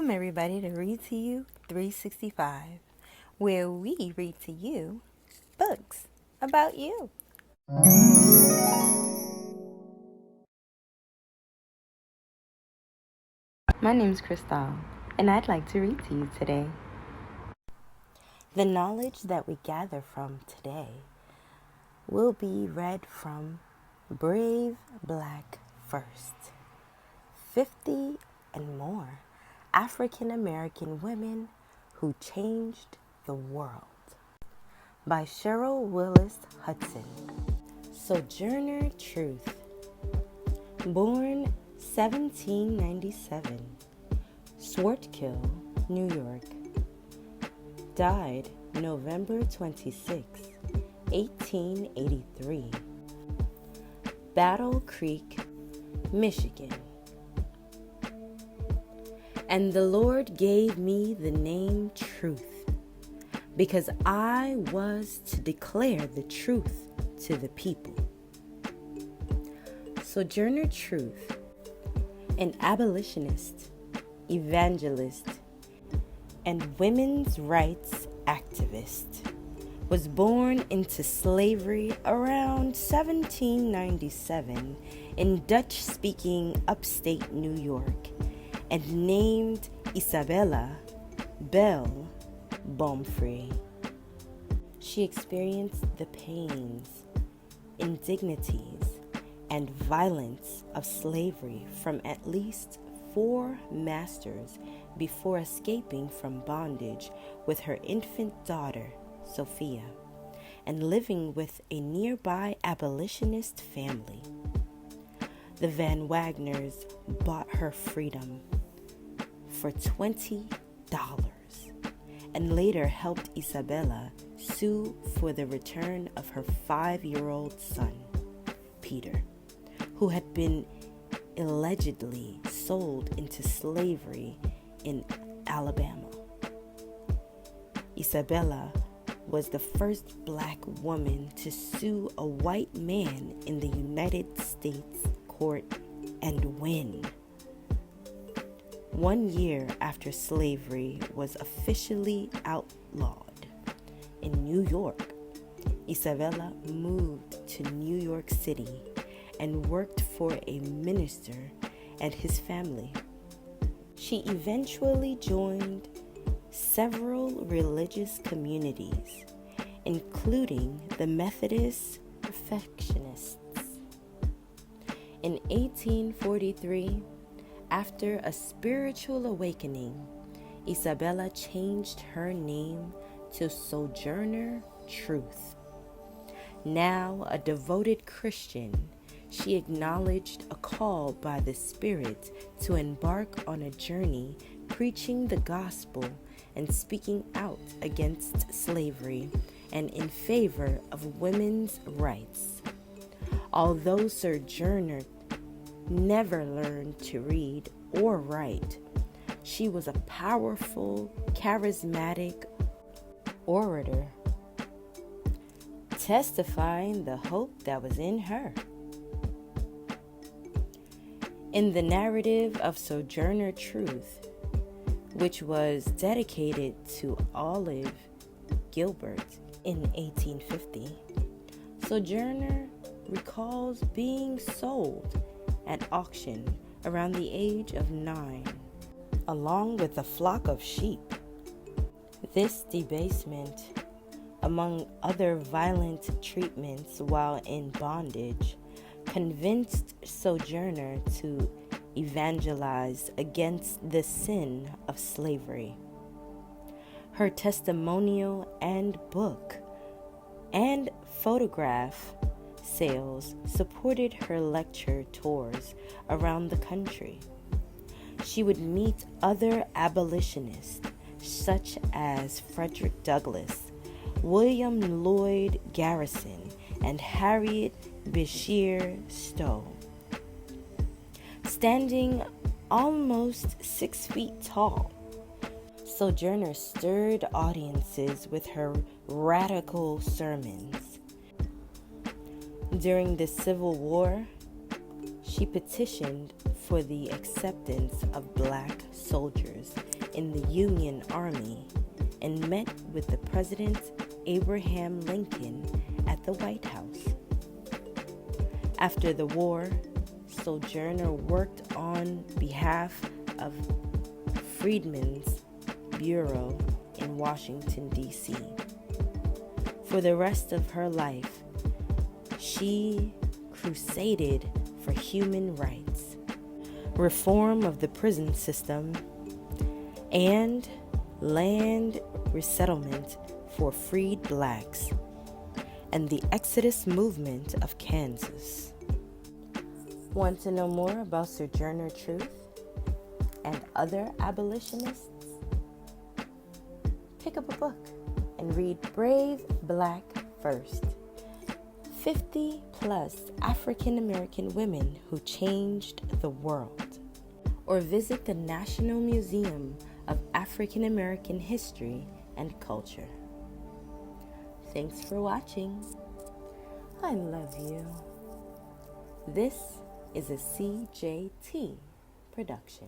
Welcome everybody to Read to You 365, where we read to you books about you. My name's Cristal, and I'd like to read to you today. The knowledge that we gather from today will be read from Brave Black First. 50 and more African American women who changed the world, by Cheryl Willis Hudson. Sojourner Truth. Born 1797, Swartkill, New York. Died November 26, 1883. Battle Creek, Michigan. And the Lord gave me the name Truth, because I was to declare the truth to the people. Sojourner Truth, an abolitionist, evangelist, and women's rights activist, was born into slavery around 1797 in Dutch-speaking upstate New York, and named Isabella Belle Baumfree. She experienced the pains, indignities, and violence of slavery from at least 4 masters before escaping from bondage with her infant daughter, Sophia, and living with a nearby abolitionist family. The Van Wagners bought her freedom for $20 and later helped Isabella sue for the return of her 5-year-old son, Peter, who had been allegedly sold into slavery in Alabama. Isabella was the first black woman to sue a white man in the United States court and win. 1 year after slavery was officially outlawed in New York, Isabella moved to New York City and worked for a minister and his family. She eventually joined several religious communities, including the Methodist Perfectionists. In 1843, after a spiritual awakening, Isabella changed her name to Sojourner Truth. Now a devoted Christian, she acknowledged a call by the Spirit to embark on a journey preaching the gospel and speaking out against slavery and in favor of women's rights. Although Sojourner never learned to read or write, she was a powerful, charismatic orator, testifying the hope that was in her. In the narrative of Sojourner Truth, which was dedicated to Olive Gilbert in 1850, Sojourner recalls being sold at auction around the age of 9, along with a flock of sheep. This debasement, among other violent treatments while in bondage, convinced Sojourner to evangelize against the sin of slavery. Her testimonial and book and photograph sales supported her lecture tours around the country. She would meet other abolitionists such as Frederick Douglass, William Lloyd Garrison, and Harriet Beecher Stowe. Standing almost 6 feet tall, Sojourner stirred audiences with her radical sermons. During the Civil War, she petitioned for the acceptance of black soldiers in the Union Army and met with the President Abraham Lincoln at the White House. After the war, Sojourner worked on behalf of Freedmen's Bureau in Washington, D.C. For the rest of her life, she crusaded for human rights, reform of the prison system, and land resettlement for freed blacks, and the Exodus movement of Kansas. Want to know more about Sojourner Truth and other abolitionists? Pick up a book and read Brave Black First. 50 plus African American women who changed the world. Or visit the National Museum of African American History and Culture. Thanks for watching. I love you. This is a CJT production.